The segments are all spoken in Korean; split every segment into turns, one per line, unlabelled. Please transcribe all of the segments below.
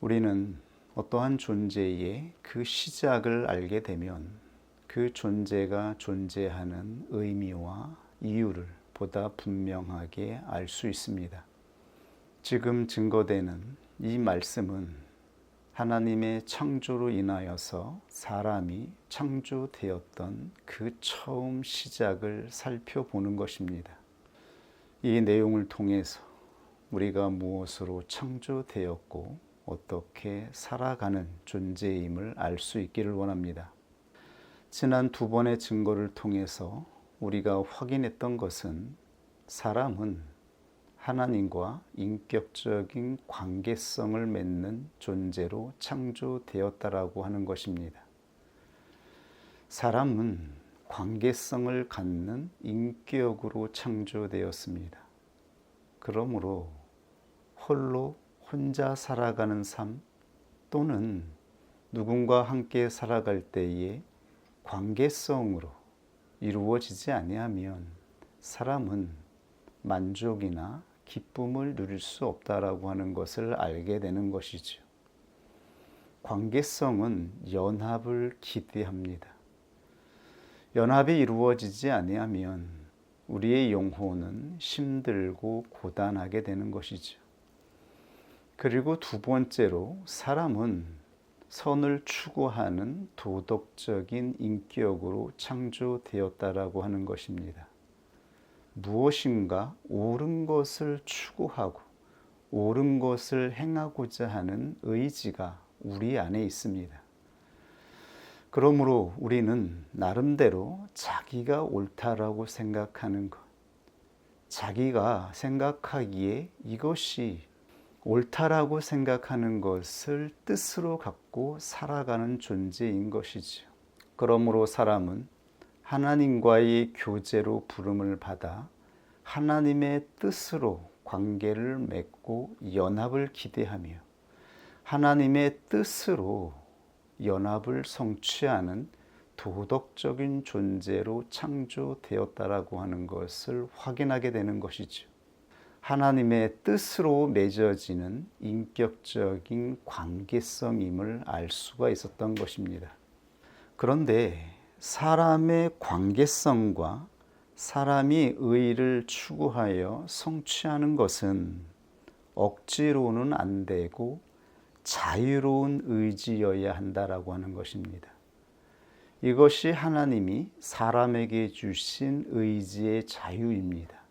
우리는 어떠한 존재의 그 시작을 알게 되면 그 존재가 존재하는 의미와 이유를 보다 분명하게 알 수 있습니다. 지금 증거되는 이 말씀은 하나님의 창조로 인하여서 사람이 창조되었던 그 처음 시작을 살펴보는 것입니다. 이 내용을 통해서 우리가 무엇으로 창조되었고 어떻게 살아가는 존재임을 알 수 있기를 원합니다. 지난 두 번의 증거를 통해서 우리가 확인했던 것은 사람은 하나님과 인격적인 관계성을 맺는 존재로 창조되었다라고 하는 것입니다. 사람은 관계성을 갖는 인격으로 창조되었습니다. 그러므로 혼자 살아가는 삶 또는 누군가 함께 살아갈 때에 관계성으로 이루어지지 아니하면 사람은 만족이나 기쁨을 누릴 수 없다라고 하는 것을 알게 되는 것이죠. 관계성은 연합을 기대합니다. 연합이 이루어지지 아니하면 우리의 영혼은 힘들고 고단하게 되는 것이죠. 그리고 두 번째로 사람은 선을 추구하는 도덕적인 인격으로 창조되었다라고 하는 것입니다. 무엇인가 옳은 것을 추구하고 옳은 것을 행하고자 하는 의지가 우리 안에 있습니다. 그러므로 우리는 나름대로 자기가 옳다라고 생각하는 것, 자기가 생각하기에 이것이 옳다라고 생각하는 것을 뜻으로 갖고 살아가는 존재인 것이죠. 그러므로 사람은 하나님과의 교제로 부름을 받아 하나님의 뜻으로 관계를 맺고 연합을 기대하며 하나님의 뜻으로 연합을 성취하는 도덕적인 존재로 창조되었다라고 하는 것을 확인하게 되는 것이죠. 하나님의 뜻으로 맺어지는 인격적인 관계성임을 알 수가 있었던 것입니다. 그런데 사람의 관계성과 사람이 의를 추구하여 성취하는 것은 억지로는 안 되고 자유로운 의지여야 한다라고 하는 것입니다. 이것이 하나님이 사람에게 주신 의지의 자유입니다.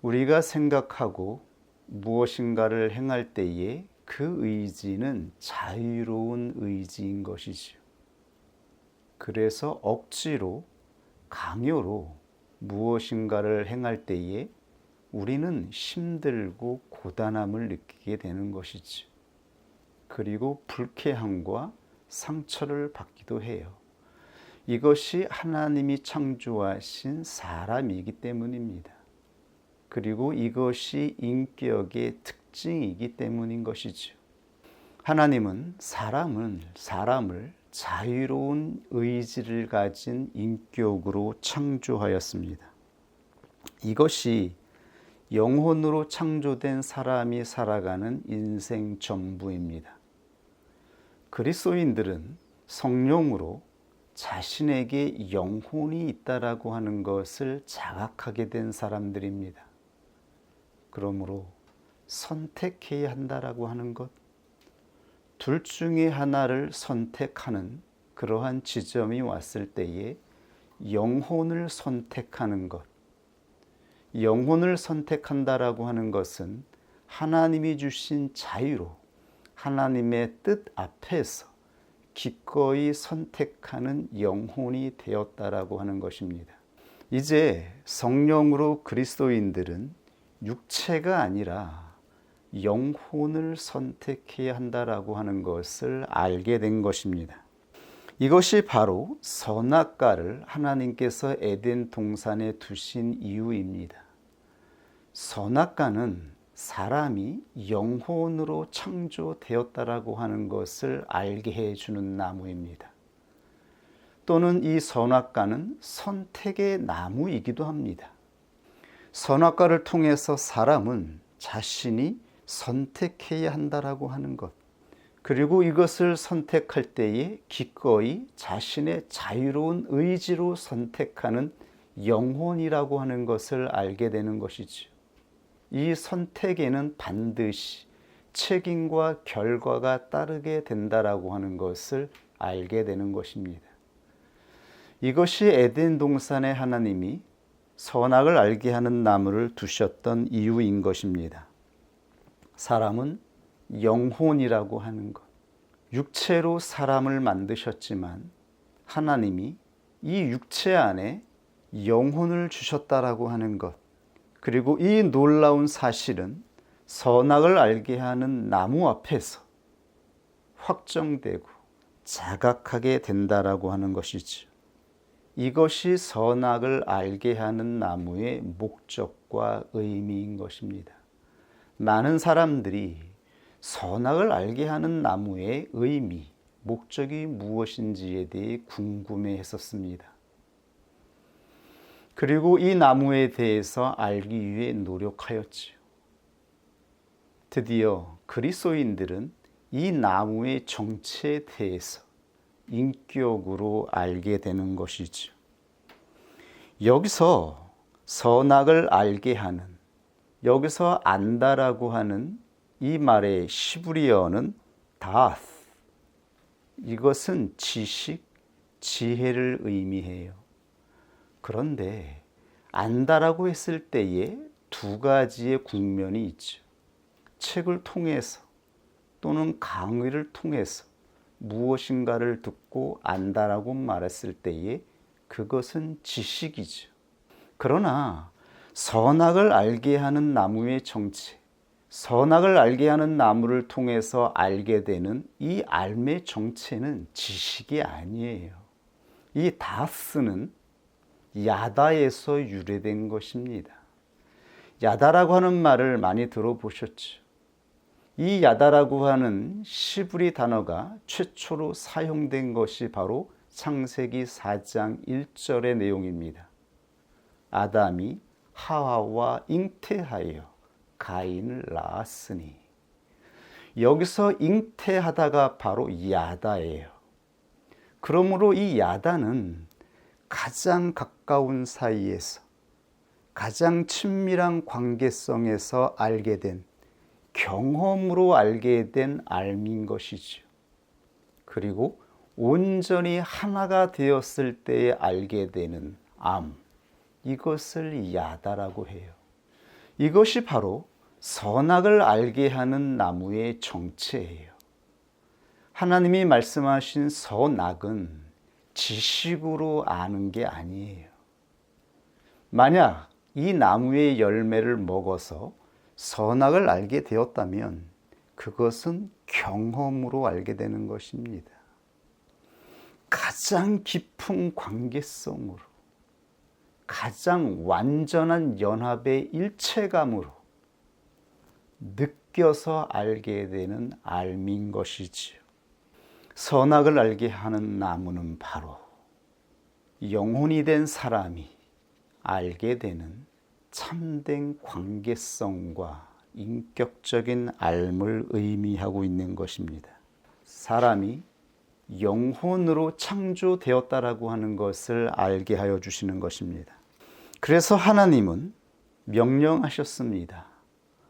우리가 생각하고 무엇인가를 행할 때에 그 의지는 자유로운 의지인 것이지요. 그래서 억지로, 강요로 무엇인가를 행할 때에 우리는 힘들고 고단함을 느끼게 되는 것이지요. 그리고 불쾌함과 상처를 받기도 해요. 이것이 하나님이 창조하신 사람이기 때문입니다. 그리고 이것이 인격의 특징이기 때문인 것이죠. 하나님은 사람을 자유로운 의지를 가진 인격으로 창조하였습니다. 이것이 영혼으로 창조된 사람이 살아가는 인생 전부입니다. 그리스도인들은 성령으로 자신에게 영혼이 있다라고 하는 것을 자각하게 된 사람들입니다. 그러므로 선택해야 한다라고 하는 것, 둘 중에 하나를 선택하는 그러한 지점이 왔을 때에 영혼을 선택하는 것, 영혼을 선택한다라고 하는 것은 하나님이 주신 자유로 하나님의 뜻 앞에서 기꺼이 선택하는 영혼이 되었다라고 하는 것입니다. 이제 성령으로 그리스도인들은 육체가 아니라 영혼을 선택해야 한다라고 하는 것을 알게 된 것입니다. 이것이 바로 선악과를 하나님께서 에덴 동산에 두신 이유입니다. 선악과는 사람이 영혼으로 창조되었다라고 하는 것을 알게 해주는 나무입니다. 또는 이 선악과는 선택의 나무이기도 합니다. 선악과를 통해서 사람은 자신이 선택해야 한다라고 하는 것. 그리고 이것을 선택할 때에 기꺼이 자신의 자유로운 의지로 선택하는 영혼이라고 하는 것을 알게 되는 것이지요. 이 선택에는 반드시 책임과 결과가 따르게 된다라고 하는 것을 알게 되는 것입니다. 이것이 에덴 동산에 하나님이 선악을 알게 하는 나무를 두셨던 이유인 것입니다. 사람은 영혼이라고 하는 것, 육체로 사람을 만드셨지만 하나님이 이 육체 안에 영혼을 주셨다라고 하는 것, 그리고 이 놀라운 사실은 선악을 알게 하는 나무 앞에서 확정되고 자각하게 된다라고 하는 것이죠. 이것이 선악을 알게 하는 나무의 목적과 의미인 것입니다. 많은 사람들이 선악을 알게 하는 나무의 의미, 목적이 무엇인지에 대해 궁금해 했었습니다. 그리고 이 나무에 대해서 알기 위해 노력하였지요. 드디어 그리스도인들은 이 나무의 정체에 대해서 인격으로 알게 되는 것이죠. 여기서 선악을 알게 하는, 여기서 안다라고 하는 이 말의 시브리어는 다스, 이것은 지식, 지혜를 의미해요. 그런데 안다라고 했을 때에 두 가지의 국면이 있죠. 책을 통해서 또는 강의를 통해서 무엇인가를 듣고 안다라고 말했을 때에 그것은 지식이죠. 그러나 선악을 알게 하는 나무의 정체, 선악을 알게 하는 나무를 통해서 알게 되는 이 알의 정체는 지식이 아니에요. 이 다스는 야다에서 유래된 것입니다. 야다라고 하는 말을 많이 들어보셨죠? 이 야다라고 하는 시브리 단어가 최초로 사용된 것이 바로 창세기 4장 1절의 내용입니다. 아담이 하와와 잉태하여 가인을 낳았으니, 여기서 잉태하다가 바로 야다예요. 그러므로 이 야다는 가장 가까운 사이에서 가장 친밀한 관계성에서 알게 된, 경험으로 알게 된 알미인 것이죠. 그리고 온전히 하나가 되었을 때에 알게 되는 암, 이것을 야다라고 해요. 이것이 바로 선악을 알게 하는 나무의 정체예요. 하나님이 말씀하신 선악은 지식으로 아는 게 아니에요. 만약 이 나무의 열매를 먹어서 선악을 알게 되었다면 그것은 경험으로 알게 되는 것입니다. 가장 깊은 관계성으로, 가장 완전한 연합의 일체감으로 느껴서 알게 되는 알미인 것이지요. 선악을 알게 하는 나무는 바로 영혼이 된 사람이 알게 되는 참된 관계성과 인격적인 알을 의미하고 있는 것입니다. 사람이 영혼으로 창조되었다라고 하는 것을 알게 하여 주시는 것입니다. 그래서 하나님은 명령하셨습니다.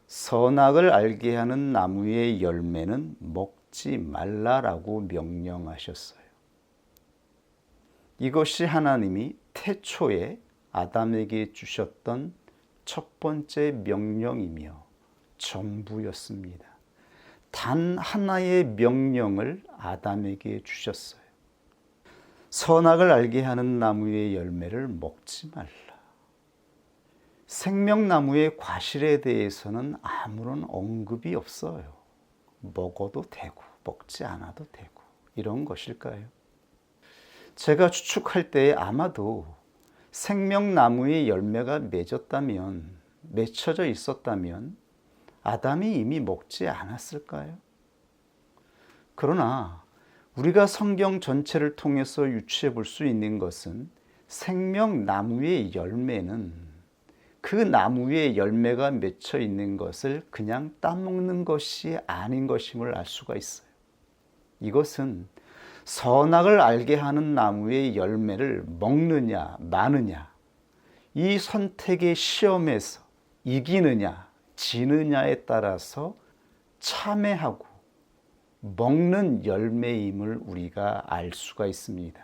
선악을 알게 하는 나무의 열매는 먹지 말라라고 명령하셨어요. 이것이 하나님이 태초에 아담에게 주셨던 첫 번째 명령이며 전부였습니다. 단 하나의 명령을 아담에게 주셨어요. 선악을 알게 하는 나무의 열매를 먹지 말라. 생명나무의 과실에 대해서는 아무런 언급이 없어요. 먹어도 되고 먹지 않아도 되고 이런 것일까요? 제가 추측할 때 아마도 생명나무의 열매가 맺혀져 있었다면 아담이 이미 먹지 않았을까요? 그러나 우리가 성경 전체를 통해서 유추해 볼 수 있는 것은 생명나무의 열매는 그 나무에 열매가 맺혀 있는 것을 그냥 따먹는 것이 아닌 것임을 알 수가 있어요. 이것은 선악을 알게 하는 나무의 열매를 먹느냐 마느냐, 이 선택의 시험에서 이기느냐 지느냐에 따라서 참회하고 먹는 열매임을 우리가 알 수가 있습니다.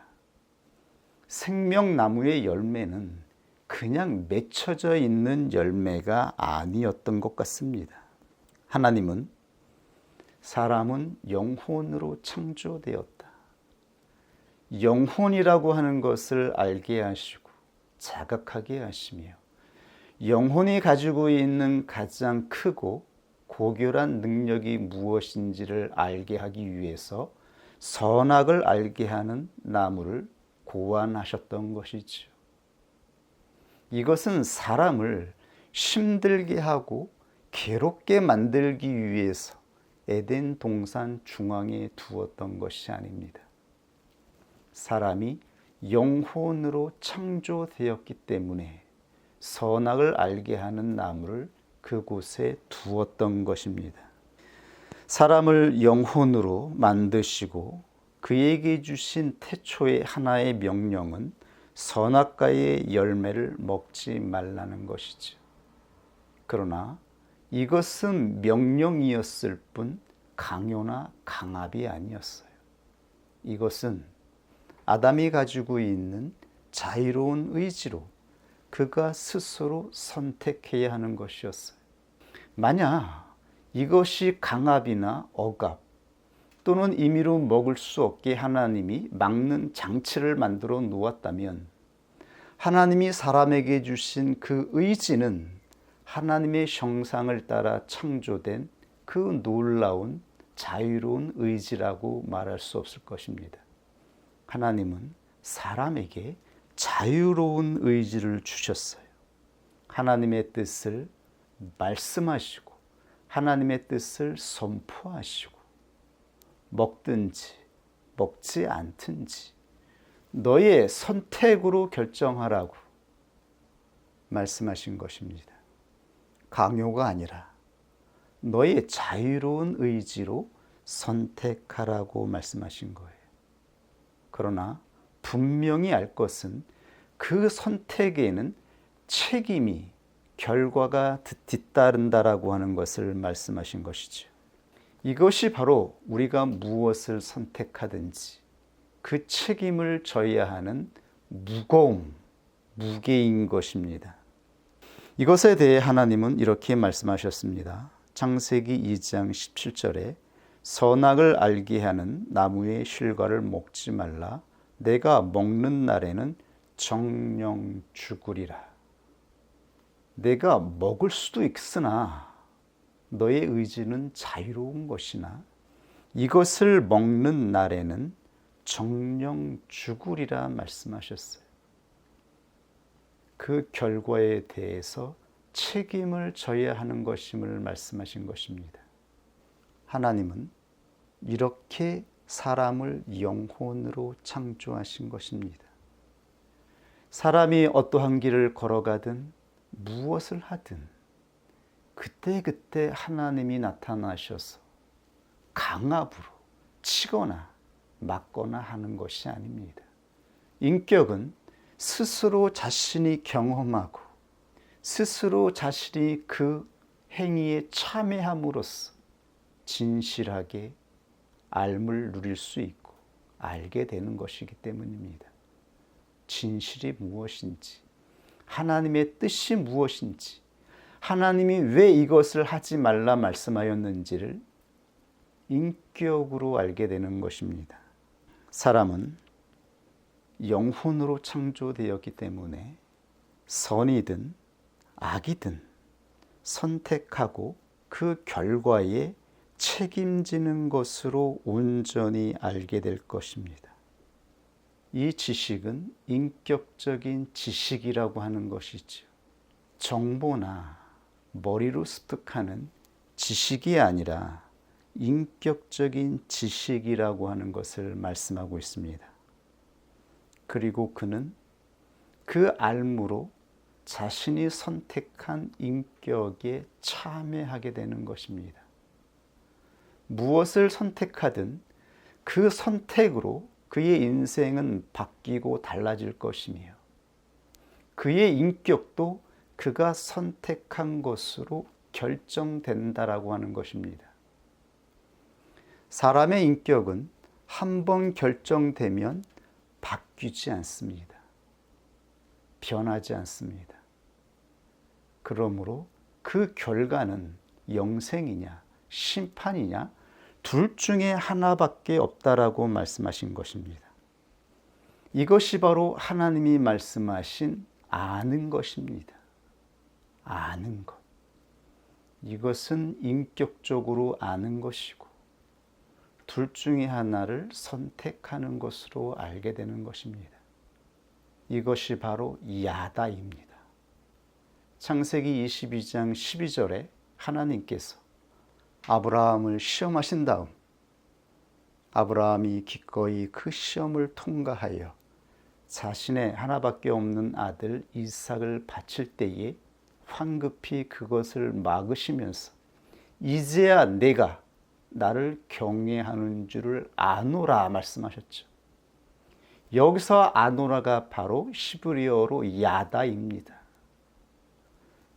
생명나무의 열매는 그냥 맺혀져 있는 열매가 아니었던 것 같습니다. 하나님은 사람은 영혼으로 창조되었다. 영혼이라고 하는 것을 알게 하시고 자각하게 하시며 영혼이 가지고 있는 가장 크고 고결한 능력이 무엇인지를 알게 하기 위해서 선악을 알게 하는 나무를 고안하셨던 것이지요. 이것은 사람을 힘들게 하고 괴롭게 만들기 위해서 에덴 동산 중앙에 두었던 것이 아닙니다. 사람이 영혼으로 창조되었기 때문에 선악을 알게 하는 나무를 그곳에 두었던 것입니다. 사람을 영혼으로 만드시고 그에게 주신 태초의 하나의 명령은 선악과의 열매를 먹지 말라는 것이죠. 그러나 이것은 명령이었을 뿐 강요나 강압이 아니었어요. 이것은 아담이 가지고 있는 자유로운 의지로 그가 스스로 선택해야 하는 것이었어요. 만약 이것이 강압이나 억압 또는 임의로 먹을 수 없게 하나님이 막는 장치를 만들어 놓았다면 하나님이 사람에게 주신 그 의지는 하나님의 형상을 따라 창조된 그 놀라운 자유로운 의지라고 말할 수 없을 것입니다. 하나님은 사람에게 자유로운 의지를 주셨어요. 하나님의 뜻을 말씀하시고 하나님의 뜻을 선포하시고 먹든지 먹지 않든지 너의 선택으로 결정하라고 말씀하신 것입니다. 강요가 아니라 너의 자유로운 의지로 선택하라고 말씀하신 거예요. 그러나 분명히 알 것은 그 선택에는 책임이 결과가 뒤따른다라고 하는 것을 말씀하신 것이죠. 이것이 바로 우리가 무엇을 선택하든지 그 책임을 져야 하는 무거움, 무게인 것입니다. 이것에 대해 하나님은 이렇게 말씀하셨습니다. 창세기 2장 17절에 선악을 알게 하는 나무의 실과를 먹지 말라. 내가 먹는 날에는 정령 죽으리라. 내가 먹을 수도 있으나 너의 의지는 자유로운 것이나 이것을 먹는 날에는 정령 죽으리라 말씀하셨어요. 그 결과에 대해서 책임을 져야 하는 것임을 말씀하신 것입니다. 하나님은 이렇게 사람을 영혼으로 창조하신 것입니다. 사람이 어떠한 길을 걸어가든 무엇을 하든 그때그때 하나님이 나타나셔서 강압으로 치거나 맞거나 하는 것이 아닙니다. 인격은 스스로 자신이 경험하고 스스로 자신이 그 행위에 참여함으로써 진실하게 알을 누릴 수 있고 알게 되는 것이기 때문입니다. 진실이 무엇인지, 하나님의 뜻이 무엇인지, 하나님이 왜 이것을 하지 말라 말씀하였는지를 인격으로 알게 되는 것입니다. 사람은 영혼으로 창조되었기 때문에 선이든 악이든 선택하고 그 결과에 책임지는 것으로 온전히 알게 될 것입니다. 이 지식은 인격적인 지식이라고 하는 것이죠. 정보나 머리로 습득하는 지식이 아니라 인격적인 지식이라고 하는 것을 말씀하고 있습니다. 그리고 그는 그 알므로 자신이 선택한 인격에 참여하게 되는 것입니다. 무엇을 선택하든 그 선택으로 그의 인생은 바뀌고 달라질 것이며 그의 인격도 그가 선택한 것으로 결정된다라고 하는 것입니다. 사람의 인격은 한번 결정되면 바뀌지 않습니다. 변하지 않습니다. 그러므로 그 결과는 영생이냐 심판이냐 둘 중에 하나밖에 없다라고 말씀하신 것입니다. 이것이 바로 하나님이 말씀하신 아는 것입니다. 아는 것. 이것은 인격적으로 아는 것이고 둘 중에 하나를 선택하는 것으로 알게 되는 것입니다. 이것이 바로 야다입니다. 창세기 22장 12절에 하나님께서 아브라함을 시험하신 다음 아브라함이 기꺼이 그 시험을 통과하여 자신의 하나밖에 없는 아들 이삭을 바칠 때에 황급히 그것을 막으시면서 이제야 내가 나를 경외하는 줄을 아노라 말씀하셨죠. 여기서 아노라가 바로 히브리어로 야다입니다.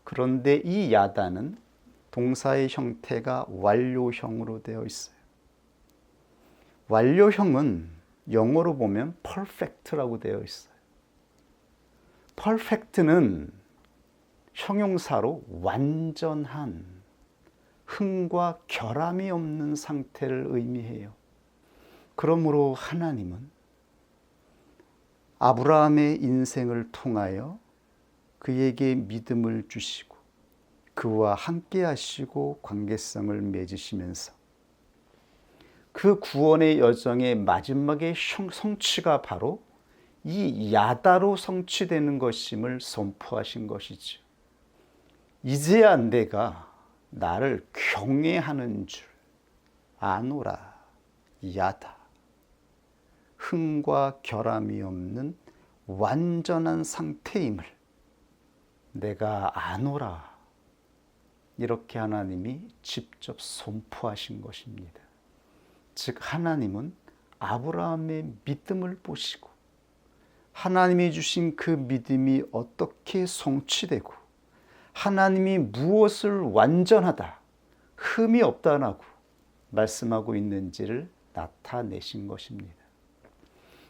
그런데 이 야다는 동사의 형태가 완료형으로 되어 있어요. 완료형은 영어로 보면 perfect라고 되어 있어요. perfect는 형용사로 완전한, 흠과 결함이 없는 상태를 의미해요. 그러므로 하나님은 아브라함의 인생을 통하여 그에게 믿음을 주시고 그와 함께 하시고 관계성을 맺으시면서 그 구원의 여정의 마지막의 성취가 바로 이 야다로 성취되는 것임을 선포하신 것이죠. 이제야 내가 나를 경외하는 줄 아노라. 야다. 흠과 결함이 없는 완전한 상태임을 내가 아노라. 이렇게 하나님이 직접 선포하신 것입니다. 즉 하나님은 아브라함의 믿음을 보시고 하나님이 주신 그 믿음이 어떻게 성취되고 하나님이 무엇을 완전하다, 흠이 없다라고 말씀하고 있는지를 나타내신 것입니다.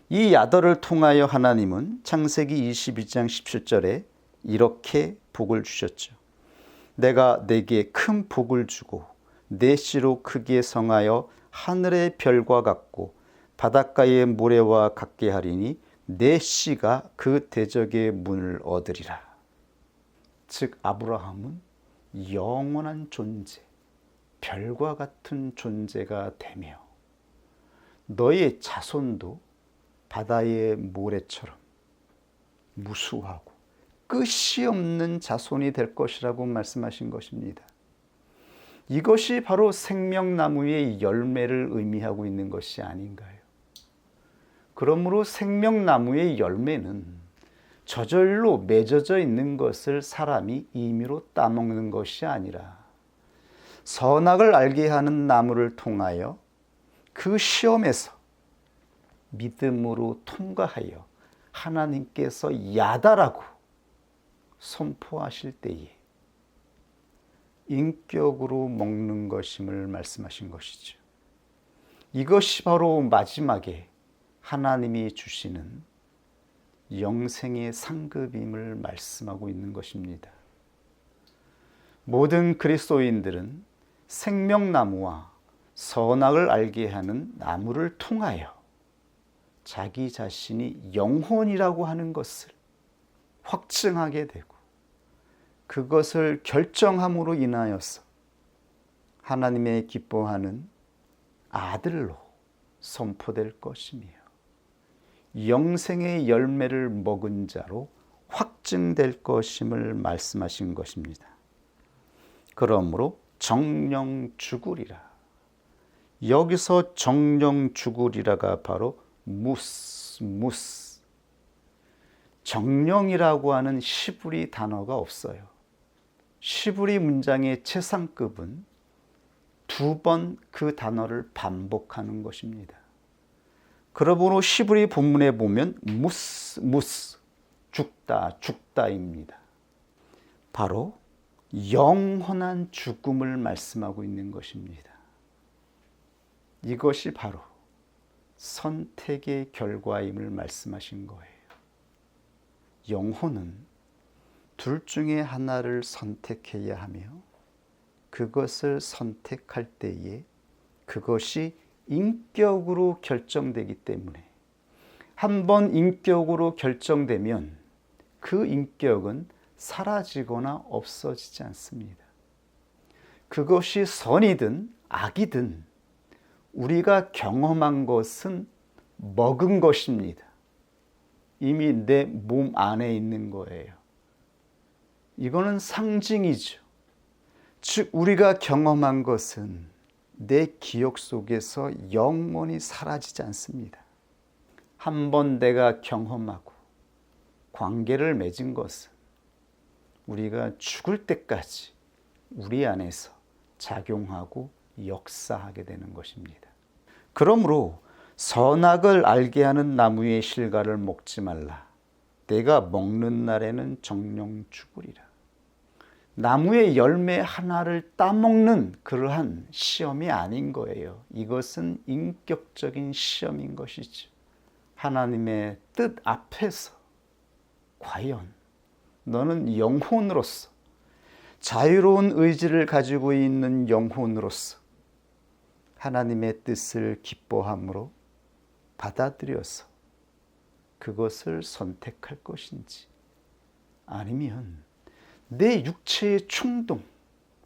이 야더를 통하여 하나님은 창세기 22장 17절에 이렇게 복을 주셨죠. 내가 내게 큰 복을 주고 내 씨로 크게 성하여 하늘의 별과 같고 바닷가의 모래와 같게 하리니 내 씨가 그 대적의 문을 얻으리라. 즉 아브라함은 영원한 존재, 별과 같은 존재가 되며 너의 자손도 바다의 모래처럼 무수하고 끝이 없는 자손이 될 것이라고 말씀하신 것입니다. 이것이 바로 생명나무의 열매를 의미하고 있는 것이 아닌가요? 그러므로 생명나무의 열매는 저절로 맺어져 있는 것을 사람이 임의로 따먹는 것이 아니라 선악을 알게 하는 나무를 통하여 그 시험에서 믿음으로 통과하여 하나님께서 야다라고 선포하실 때에 인격으로 먹는 것임을 말씀하신 것이죠. 이것이 바로 마지막에 하나님이 주시는 영생의 상급임을 말씀하고 있는 것입니다. 모든 그리스도인들은 생명나무와 선악을 알게 하는 나무를 통하여 자기 자신이 영혼이라고 하는 것을 확증하게 되고 그것을 결정함으로 인하여서 하나님의 기뻐하는 아들로 선포될 것이며 영생의 열매를 먹은 자로 확증될 것임을 말씀하신 것입니다. 그러므로 정령 죽으리라. 여기서 정령 죽으리라가 바로 무스. 정령이라고 하는 시부리 단어가 없어요. 시부리 문장의 최상급은 2번 그 단어를 반복하는 것입니다. 그러므로 시부리 본문에 보면 무스, 죽다입니다. 바로 영원한 죽음을 말씀하고 있는 것입니다. 이것이 바로 선택의 결과임을 말씀하신 거예요. 영혼은 둘 중에 하나를 선택해야 하며 그것을 선택할 때에 그것이 인격으로 결정되기 때문에 한번 인격으로 결정되면 그 인격은 사라지거나 없어지지 않습니다. 그것이 선이든 악이든 우리가 경험한 것은 먹은 것입니다. 이미 내 몸 안에 있는 거예요. 이거는 상징이죠. 즉 우리가 경험한 것은 내 기억 속에서 영원히 사라지지 않습니다. 한번 내가 경험하고 관계를 맺은 것은 우리가 죽을 때까지 우리 안에서 작용하고 역사하게 되는 것입니다. 그러므로 선악을 알게 하는 나무의 실과를 먹지 말라. 내가 먹는 날에는 정령 죽으리라. 나무의 열매 하나를 따먹는 그러한 시험이 아닌 거예요. 이것은 인격적인 시험인 것이죠. 하나님의 뜻 앞에서 과연 너는 영혼으로서 자유로운 의지를 가지고 있는 영혼으로서 하나님의 뜻을 기뻐함으로 받아들여서 그것을 선택할 것인지 아니면 내 육체의 충동,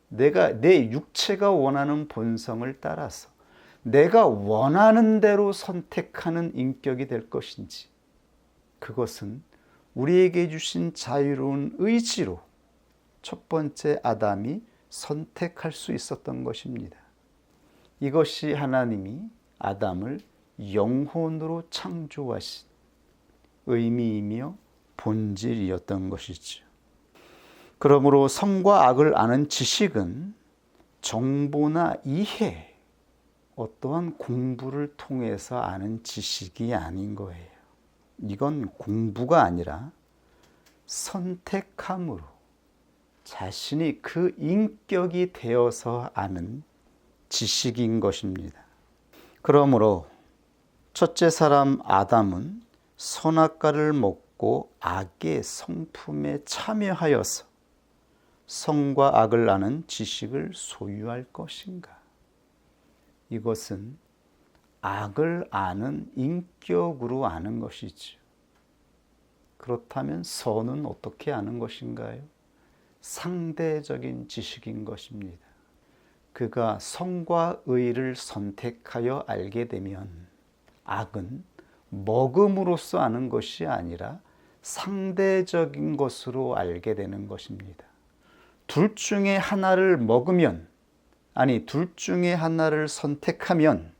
내 육체가 원하는 본성을 따라서 내가 원하는 대로 선택하는 인격이 될 것인지 그것은 우리에게 주신 자유로운 의지로 첫 번째 아담이 선택할 수 있었던 것입니다. 이것이 하나님이 아담을 영혼으로 창조하신 의미이며 본질이었던 것이죠. 그러므로 선과 악을 아는 지식은 정보나 이해, 어떠한 공부를 통해서 아는 지식이 아닌 거예요. 이건 공부가 아니라 선택함으로 자신이 그 인격이 되어서 아는 지식인 것입니다. 그러므로 첫째 사람 아담은 선악과를 먹고 악의 성품에 참여하여서 선과 악을 아는 지식을 소유할 것인가? 이것은 악을 아는 인격으로 아는 것이죠. 그렇다면 선은 어떻게 아는 것인가요? 상대적인 지식인 것입니다. 그가 선과 의를 선택하여 알게 되면 악은 먹음으로써 아는 것이 아니라 상대적인 것으로 알게 되는 것입니다. 둘 중에 하나를 먹으면, 둘 중에 하나를 선택하면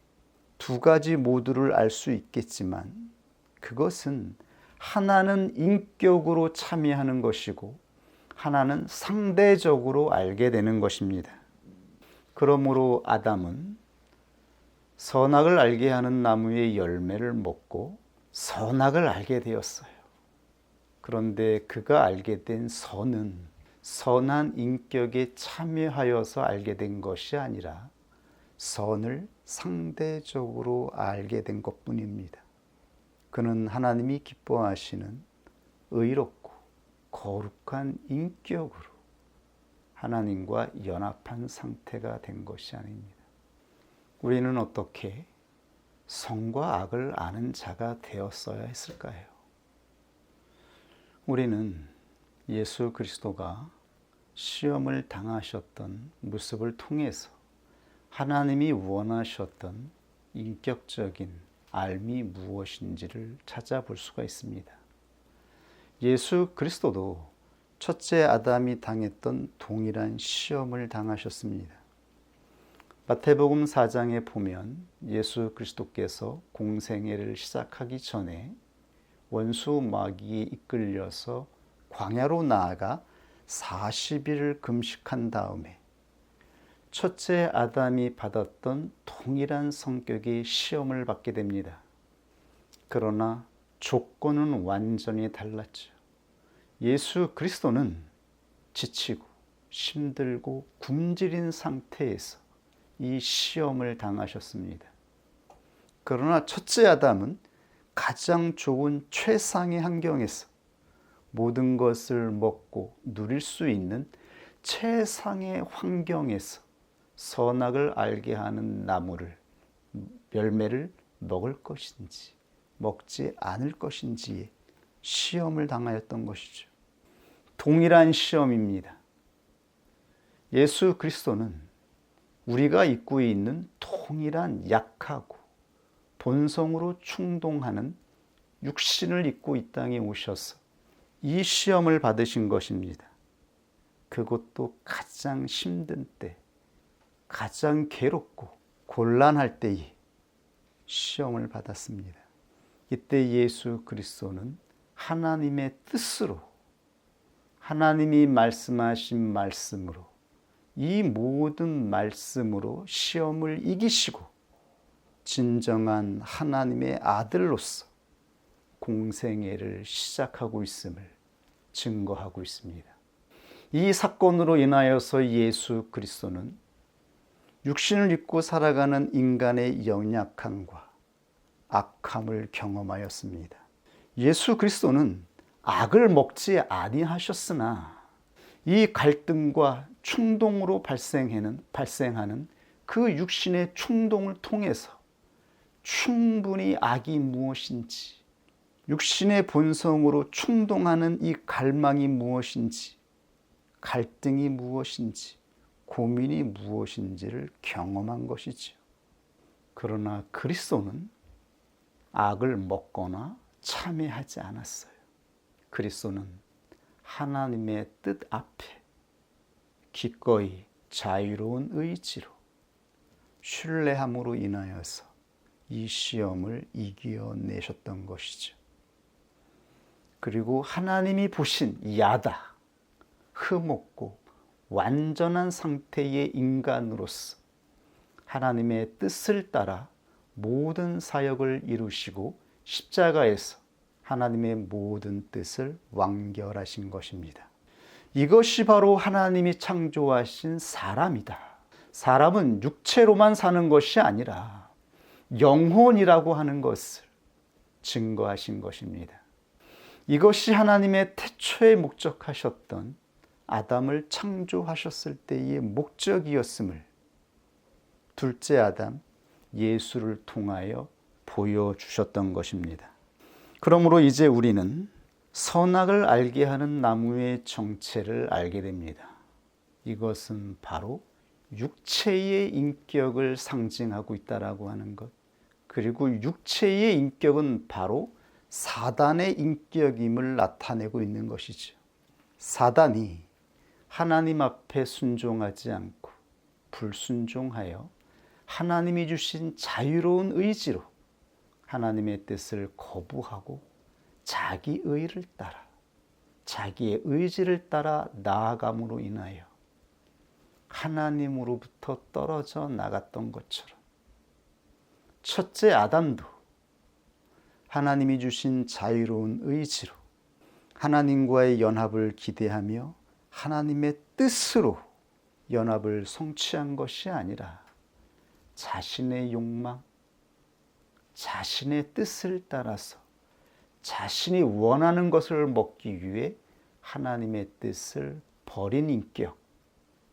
두 가지 모두를 알 수 있겠지만 그것은 하나는 인격으로 참여하는 것이고 하나는 상대적으로 알게 되는 것입니다. 그러므로 아담은 선악을 알게 하는 나무의 열매를 먹고 선악을 알게 되었어요. 그런데 그가 알게 된 선은 선한 인격에 참여하여서 알게 된 것이 아니라 선을 상대적으로 알게 된 것뿐입니다. 그는 하나님이 기뻐하시는 의롭고 거룩한 인격으로 하나님과 연합한 상태가 된 것이 아닙니다. 우리는 어떻게 선과 악을 아는 자가 되었어야 했을까요? 우리는 예수 그리스도가 시험을 당하셨던 모습을 통해서 하나님이 원하셨던 인격적인 삶이 무엇인지를 찾아볼 수가 있습니다. 예수 그리스도도 첫째 아담이 당했던 동일한 시험을 당하셨습니다. 마태복음 4장에 보면 예수 그리스도께서 공생애를 시작하기 전에 원수 마귀에 이끌려서 광야로 나아가 40일을 금식한 다음에 첫째 아담이 받았던 동일한 성격의 시험을 받게 됩니다. 그러나 조건은 완전히 달랐죠. 예수 그리스도는 지치고 힘들고 굶주린 상태에서 이 시험을 당하셨습니다. 그러나 첫째 아담은 가장 좋은 최상의 환경에서 모든 것을 먹고 누릴 수 있는 최상의 환경에서 선악을 알게 하는 나무를, 열매를 먹을 것인지 먹지 않을 것인지에 시험을 당하였던 것이죠. 동일한 시험입니다. 예수 그리스도는 우리가 입고 있는 동일한 약하고 본성으로 충동하는 육신을 입고 이 땅에 오셔서 이 시험을 받으신 것입니다. 그것도 가장 힘든 때, 가장 괴롭고 곤란할 때에 시험을 받았습니다. 이때 예수 그리스도는 하나님의 뜻으로, 하나님이 말씀하신 말씀으로, 이 모든 말씀으로 시험을 이기시고 진정한 하나님의 아들로서 공생애를 시작하고 있음을 증거하고 있습니다. 이 사건으로 인하여서 예수 그리스도는 육신을 입고 살아가는 인간의 연약함과 악함을 경험하였습니다. 예수 그리스도는 악을 먹지 아니하셨으나 이 갈등과 충동으로 발생하는 그 육신의 충동을 통해서 충분히 악이 무엇인지, 육신의 본성으로 충동하는 이 갈망이 무엇인지, 갈등이 무엇인지, 고민이 무엇인지를 경험한 것이죠. 그러나 그리스도는 악을 먹거나 참여하지 않았어요. 그리스도는 하나님의 뜻 앞에 기꺼이 자유로운 의지로 신뢰함으로 인하여서 이 시험을 이겨내셨던 것이죠. 그리고 하나님이 보신 야다, 흠없고 완전한 상태의 인간으로서 하나님의 뜻을 따라 모든 사역을 이루시고 십자가에서 하나님의 모든 뜻을 완결하신 것입니다. 이것이 바로 하나님이 창조하신 사람이다. 사람은 육체로만 사는 것이 아니라 영혼이라고 하는 것을 증거하신 것입니다. 이것이 하나님의 태초에 목적하셨던 아담을 창조하셨을 때의 목적이었음을 둘째 아담 예수를 통하여 보여주셨던 것입니다. 그러므로 이제 우리는 선악을 알게 하는 나무의 정체를 알게 됩니다. 이것은 바로 육체의 인격을 상징하고 있다라고 하는 것, 그리고 육체의 인격은 바로 사단의 인격임을 나타내고 있는 것이죠. 사단이 하나님 앞에 순종하지 않고 불순종하여 하나님이 주신 자유로운 의지로 하나님의 뜻을 거부하고 자기 의를 따라, 자기의 의지를 따라 나아감으로 인하여 하나님으로부터 떨어져 나갔던 것처럼 첫째 아담도 하나님이 주신 자유로운 의지로 하나님과의 연합을 기대하며 하나님의 뜻으로 연합을 성취한 것이 아니라 자신의 욕망, 자신의 뜻을 따라서 자신이 원하는 것을 먹기 위해 하나님의 뜻을 버린 인격,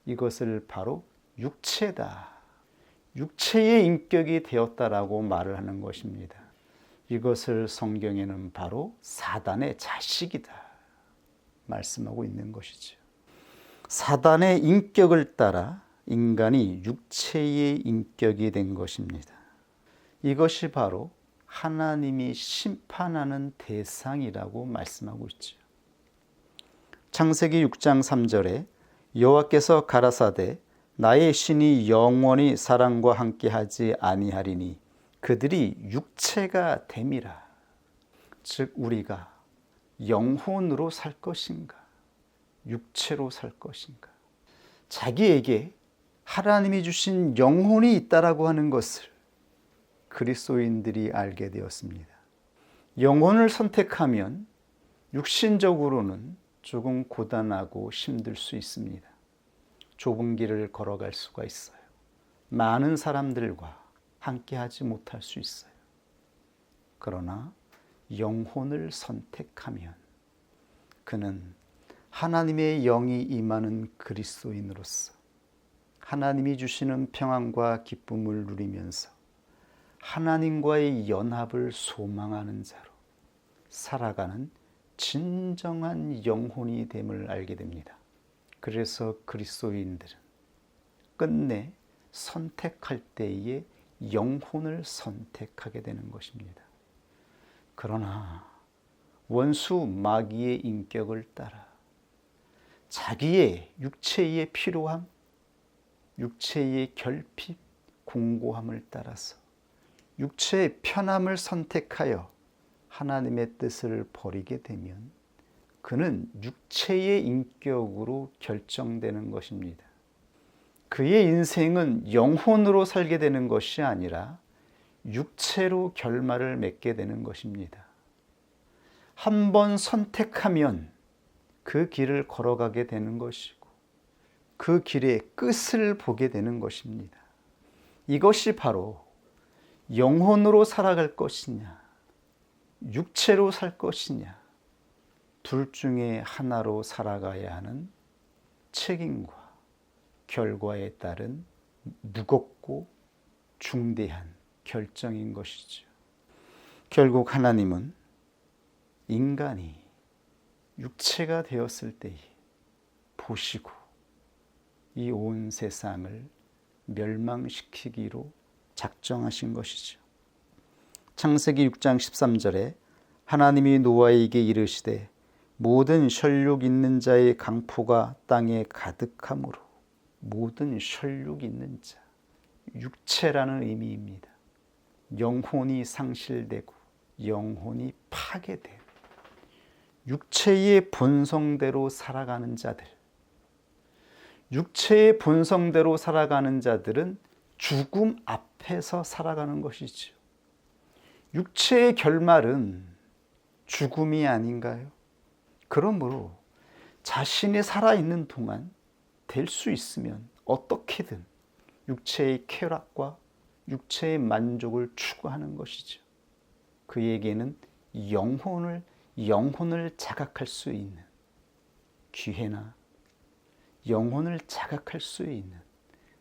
이것을 바로 육체다, 육체의 인격이 되었다라고 말을 하는 것입니다. 이것을 성경에는 바로 사단의 자식이다 말씀하고 있는 것이죠. 사단의 인격을 따라 인간이 육체의 인격이 된 것입니다. 이것이 바로 하나님이 심판하는 대상이라고 말씀하고 있죠. 창세기 6장 3절에 여호와께서 가라사대 나의 신이 영원히 사람과 함께하지 아니하리니 그들이 육체가 됨이라. 즉 우리가 영혼으로 살 것인가, 육체로 살 것인가. 자기에게 하나님이 주신 영혼이 있다라고 하는 것을 그리스도인들이 알게 되었습니다. 영혼을 선택하면 육신적으로는 조금 고단하고 힘들 수 있습니다. 좁은 길을 걸어갈 수가 있어요. 많은 사람들과 함께 하지 못할 수 있어요. 그러나 영혼을 선택하면 그는 하나님의 영이 임하는 그리스도인으로서 하나님이 주시는 평안과 기쁨을 누리면서 하나님과의 연합을 소망하는 자로 살아가는 진정한 영혼이 됨을 알게 됩니다. 그래서 그리스도인들은 끝내 선택할 때에 영혼을 선택하게 되는 것입니다. 그러나 원수 마귀의 인격을 따라 자기의 육체의 필요함, 육체의 결핍, 공고함을 따라서 육체의 편함을 선택하여 하나님의 뜻을 버리게 되면 그는 육체의 인격으로 결정되는 것입니다. 그의 인생은 영혼으로 살게 되는 것이 아니라 육체로 결말을 맺게 되는 것입니다. 한 번 선택하면 그 길을 걸어가게 되는 것이고 그 길의 끝을 보게 되는 것입니다. 이것이 바로 영혼으로 살아갈 것이냐, 육체로 살 것이냐, 둘 중에 하나로 살아가야 하는 책임과 결과에 따른 무겁고 중대한 결정인 것이죠. 결국 하나님은 인간이 육체가 되었을 때에 보시고 이 온 세상을 멸망시키기로 작정하신 것이죠. 창세기 6장 13절에 하나님이 노아에게 이르시되 모든 혈육 있는 자의 강포가 땅에 가득하므로, 모든 혈육 있는 자, 육체라는 의미입니다. 영혼이 상실되고 영혼이 파괴되고 육체의 본성대로 살아가는 자들, 육체의 본성대로 살아가는 자들은 죽음 앞에서 살아가는 것이죠. 육체의 결말은 죽음이 아닌가요? 그러므로 자신이 살아있는 동안 될 수 있으면 어떻게든 육체의 쾌락과 육체의 만족을 추구하는 것이죠. 그에게는 영혼을 자각할 수 있는 기회나 영혼을 자각할 수 있는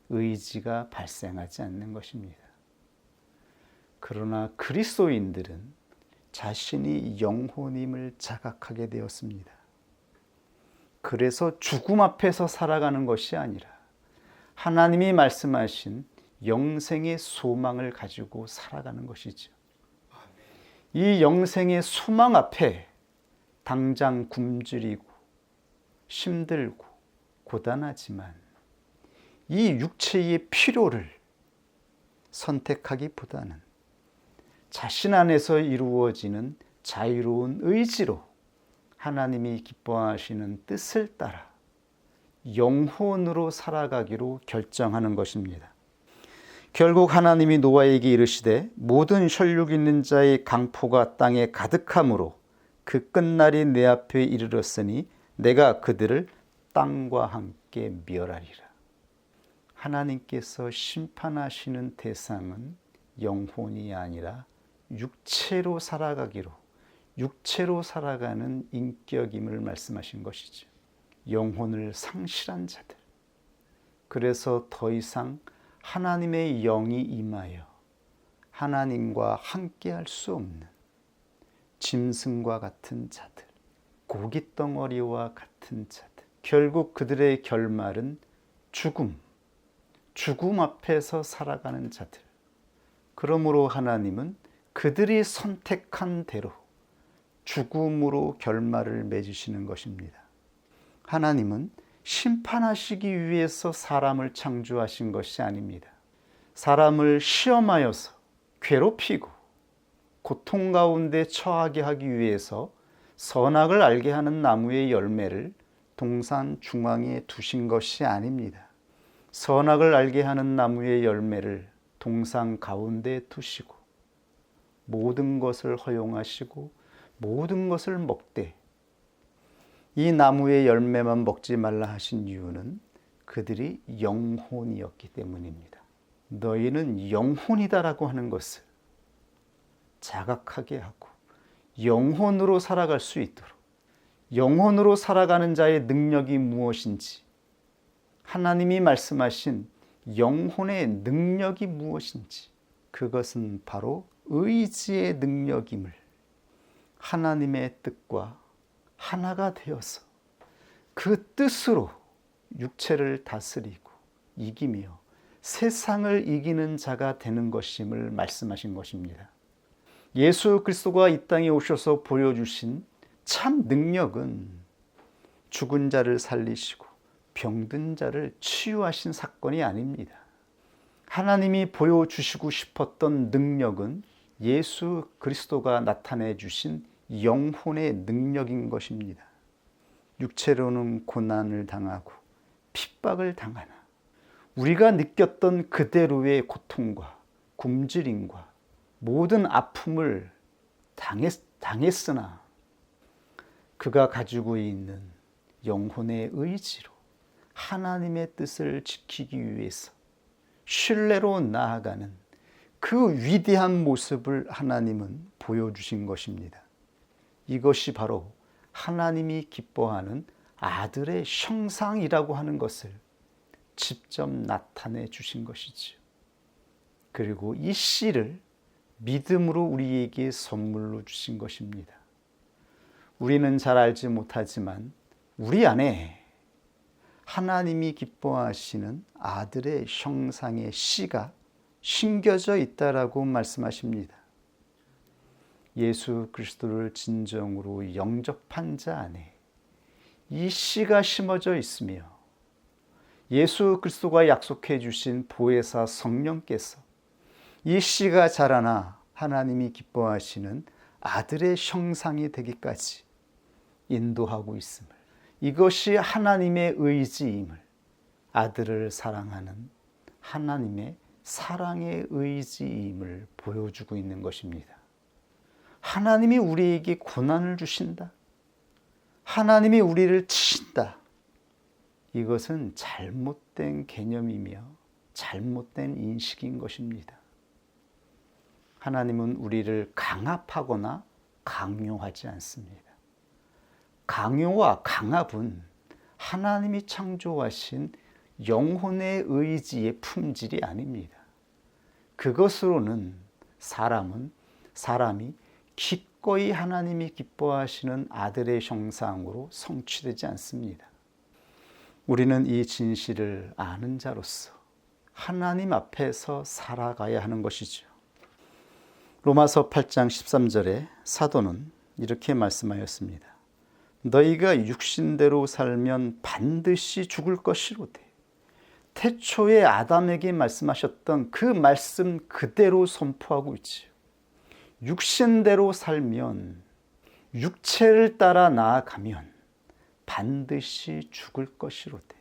의지가 발생하지 않는 것입니다. 그러나 그리스도인들은 자신이 영혼임을 자각하게 되었습니다. 그래서 죽음 앞에서 살아가는 것이 아니라 하나님이 말씀하신 영생의 소망을 가지고 살아가는 것이죠. 이 영생의 소망 앞에 당장 굶주리고 힘들고 고단하지만 이 육체의 필요를 선택하기보다는 자신 안에서 이루어지는 자유로운 의지로 하나님이 기뻐하시는 뜻을 따라 영혼으로 살아가기로 결정하는 것입니다. 결국 하나님이 노아에게 이르시되 모든 혈육 있는 자의 강포가 땅에 가득하므로 그 끝날이 내 앞에 이르렀으니 내가 그들을 땅과 함께 멸하리라. 하나님께서 심판하시는 대상은 영혼이 아니라 육체로 살아가기로, 육체로 살아가는 인격임을 말씀하신 것이죠. 영혼을 상실한 자들, 그래서 더 이상 하나님의 영이 임하여 하나님과 함께할 수 없는 짐승과 같은 자들, 고깃덩어리와 같은 자들, 결국 그들의 결말은 죽음 앞에서 살아가는 자들. 그러므로 하나님은 그들이 선택한 대로 죽음으로 결말을 맺으시는 것입니다. 하나님은 심판하시기 위해서 사람을 창조하신 것이 아닙니다. 사람을 시험하여서 괴롭히고 고통 가운데 처하게 하기 위해서 선악을 알게 하는 나무의 열매를 동산 중앙에 두신 것이 아닙니다. 선악을 알게 하는 나무의 열매를 동산 가운데 두시고 모든 것을 허용하시고 모든 것을 먹되 이 나무의 열매만 먹지 말라 하신 이유는 그들이 영혼이었기 때문입니다. 너희는 영혼이다라고 하는 것을 자각하게 하고 영혼으로 살아갈 수 있도록, 영혼으로 살아가는 자의 능력이 무엇인지, 하나님이 말씀하신 영혼의 능력이 무엇인지, 그것은 바로 의지의 능력임을 하나님의 뜻과 하나가 되어서 그 뜻으로 육체를 다스리고 이기며 세상을 이기는 자가 되는 것임을 말씀하신 것입니다. 예수 그리스도가 이 땅에 오셔서 보여주신 참 능력은 죽은 자를 살리시고 병든 자를 치유하신 사건이 아닙니다. 하나님이 보여주시고 싶었던 능력은 예수 그리스도가 나타내 주신 영혼의 능력인 것입니다. 육체로는 고난을 당하고 핍박을 당하나 우리가 느꼈던 그대로의 고통과 굶주림과 모든 아픔을 당했으나 그가 가지고 있는 영혼의 의지로 하나님의 뜻을 지키기 위해서 신뢰로 나아가는 그 위대한 모습을 하나님은 보여주신 것입니다. 이것이 바로 하나님이 기뻐하는 아들의 형상이라고 하는 것을 직접 나타내 주신 것이지요. 그리고 이 씨를 믿음으로 우리에게 선물로 주신 것입니다. 우리는 잘 알지 못하지만 우리 안에 하나님이 기뻐하시는 아들의 형상의 씨가 심겨져 있다라고 말씀하십니다. 예수 그리스도를 진정으로 영접한 자 안에 이 씨가 심어져 있으며 예수 그리스도가 약속해 주신 보혜사 성령께서 이 씨가 자라나 하나님이 기뻐하시는 아들의 형상이 되기까지 인도하고 있음을, 이것이 하나님의 의지임을, 아들을 사랑하는 하나님의 사랑의 의지임을 보여주고 있는 것입니다. 하나님이 우리에게 고난을 주신다, 하나님이 우리를 치신다, 이것은 잘못된 개념이며 잘못된 인식인 것입니다. 하나님은 우리를 강압하거나 강요하지 않습니다. 강요와 강압은 하나님이 창조하신 영혼의 의지의 품질이 아닙니다. 그것으로는 사람이 기꺼이 하나님이 기뻐하시는 아들의 형상으로 성취되지 않습니다. 우리는 이 진실을 아는 자로서 하나님 앞에서 살아가야 하는 것이죠. 로마서 8장 13절에 사도는 이렇게 말씀하였습니다. 너희가 육신대로 살면 반드시 죽을 것이로되. 태초에 아담에게 말씀하셨던 그 말씀 그대로 선포하고 있지요. 육신대로 살면, 육체를 따라 나아가면 반드시 죽을 것이로되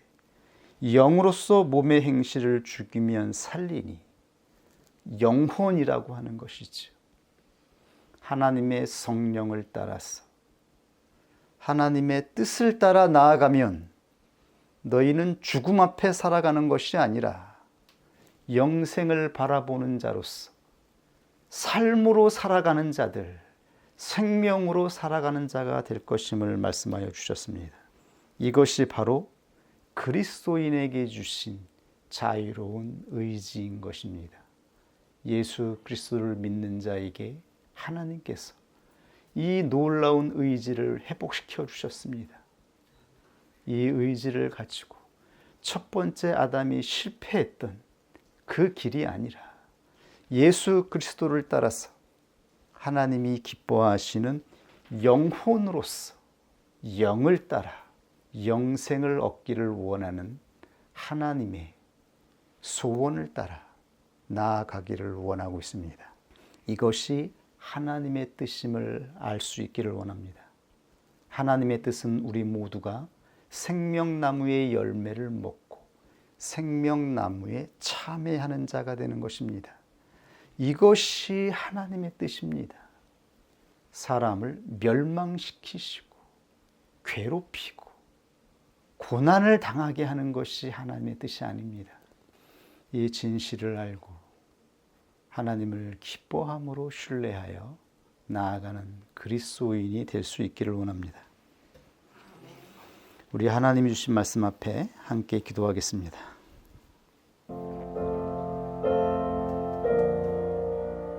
영으로서 몸의 행실을 죽이면 살리니, 영혼이라고 하는 것이죠. 하나님의 성령을 따라서 하나님의 뜻을 따라 나아가면 너희는 죽음 앞에 살아가는 것이 아니라 영생을 바라보는 자로서 삶으로 살아가는 자들, 생명으로 살아가는 자가 될 것임을 말씀하여 주셨습니다. 이것이 바로 그리스도인에게 주신 자유로운 의지인 것입니다. 예수 그리스도를 믿는 자에게 하나님께서 이 놀라운 의지를 회복시켜 주셨습니다. 이 의지를 가지고 첫 번째 아담이 실패했던 그 길이 아니라 예수 그리스도를 따라서 하나님이 기뻐하시는 영혼으로서 영을 따라 영생을 얻기를 원하는 하나님의 소원을 따라 나아가기를 원하고 있습니다. 이것이 하나님의 뜻임을 알 수 있기를 원합니다. 하나님의 뜻은 우리 모두가 생명나무의 열매를 먹고 생명나무에 참여하는 자가 되는 것입니다. 이것이 하나님의 뜻입니다. 사람을 멸망시키시고 괴롭히고 고난을 당하게 하는 것이 하나님의 뜻이 아닙니다. 이 진실을 알고 하나님을 기뻐함으로 신뢰하여 나아가는 그리스도인이 될 수 있기를 원합니다. 우리 하나님이 주신 말씀 앞에 함께 기도하겠습니다.